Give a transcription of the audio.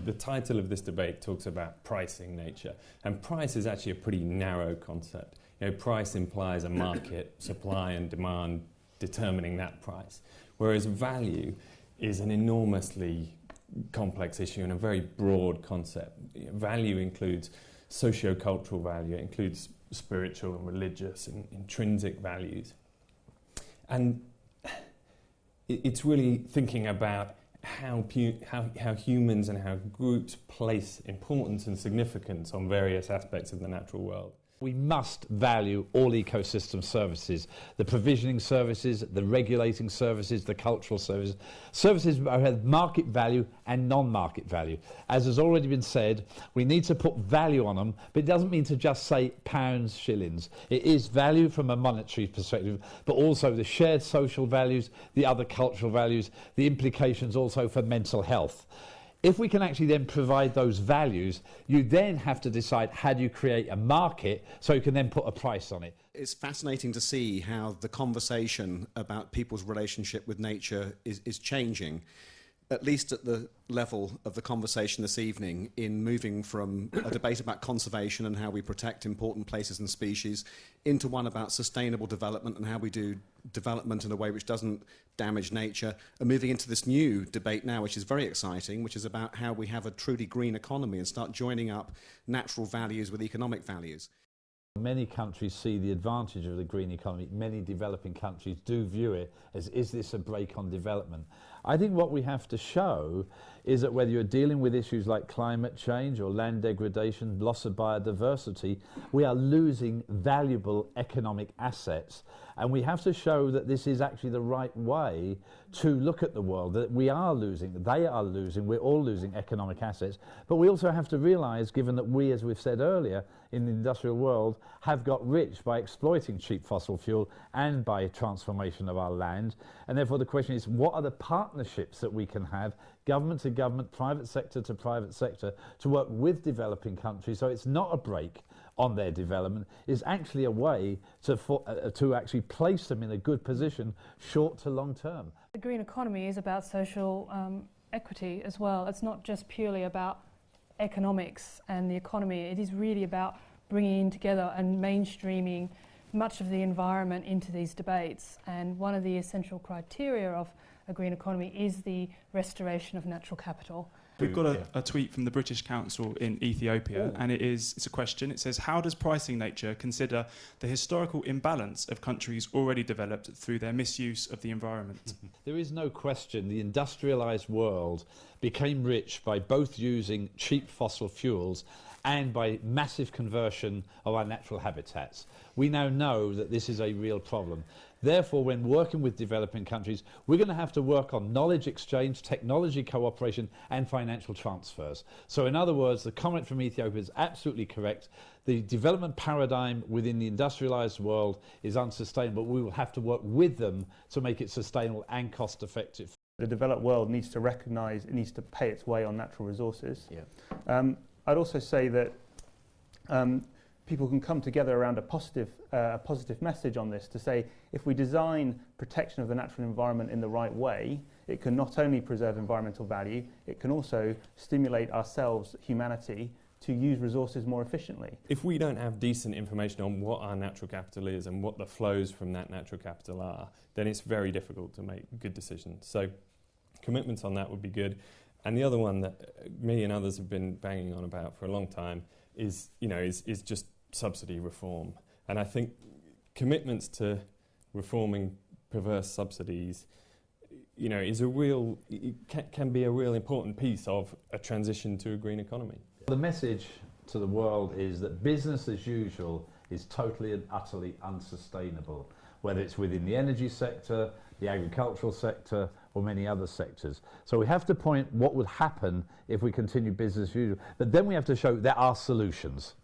The title of this debate talks about pricing nature, and price is actually a pretty narrow concept. Price implies a market, supply and demand determining that price, whereas value is an enormously complex issue and a very broad concept. Value includes socio-cultural value, it includes spiritual and religious and intrinsic values. And it's really thinking about how humans and how groups place importance and significance on various aspects of the natural world. We must value all ecosystem services, the provisioning services, the regulating services, the cultural services. Services have market value and non-market value. As has already been said, we need to put value on them, but it doesn't mean to just say pounds, shillings. It is value from a monetary perspective, but also the shared social values, the other cultural values, the implications also for mental health. If we can actually then provide those values, you then have to decide how do you create a market so you can then put a price on it. It's fascinating to see how the conversation about people's relationship with nature is changing, at least at the level of the conversation this evening, in moving from a debate about conservation and how we protect important places and species into one about sustainable development and how we do development in a way which doesn't damage nature, and moving into this new debate now, which is very exciting, which is about how we have a truly green economy and start joining up natural values with economic values. Many countries see the advantage of the green economy. Many developing countries do view it as, is this a brake on development? I think what we have to show is that whether you're dealing with issues like climate change or land degradation, loss of biodiversity, we are losing valuable economic assets. And we have to show that this is actually the right way to look at the world, that we are losing, they are losing, we're all losing economic assets. But we also have to realise, given that we, as we've said earlier, in the industrial world, have got rich by exploiting cheap fossil fuel and by transformation of our land. And therefore the question is, what are the partnerships that we can have, government to government, private sector to private sector, to work with developing countries so it's not a brake on their development, is actually a way to actually place them in a good position short to long term. The green economy is about social equity as well. It's not just purely about economics and the economy. It is really about bringing together and mainstreaming much of the environment into these debates. And one of the essential criteria of a green economy is the restoration of natural capital. We've got a tweet from the British Council in Ethiopia, and it's a question. It says, how does pricing nature consider the historical imbalance of countries already developed through their misuse of the environment? There is no question the industrialised world became rich by both using cheap fossil fuels and by massive conversion of our natural habitats. We now know that this is a real problem. Therefore, when working with developing countries, we're going to have to work on knowledge exchange, technology cooperation and financial transfers. So in other words, the comment from Ethiopia is absolutely correct. The development paradigm within the industrialised world is unsustainable. We will have to work with them to make it sustainable and cost effective. The developed world needs to recognise it needs to pay its way on natural resources. Yeah. I'd also say that people can come together around a positive message on this, to say if we design protection of the natural environment in the right way, it can not only preserve environmental value, it can also stimulate ourselves, humanity, to use resources more efficiently. If we don't have decent information on what our natural capital is and what the flows from that natural capital are, then it's very difficult to make good decisions. So commitments on that would be good. And the other one that me and others have been banging on about for a long time is just subsidy reform. And I think commitments to reforming perverse subsidies, is can be a real important piece of a transition to a green economy. The message to the world is that business as usual is totally and utterly unsustainable, whether it's within the energy sector, the agricultural sector, or many other sectors. So we have to point what would happen if we continue business as usual, but then we have to show there are solutions.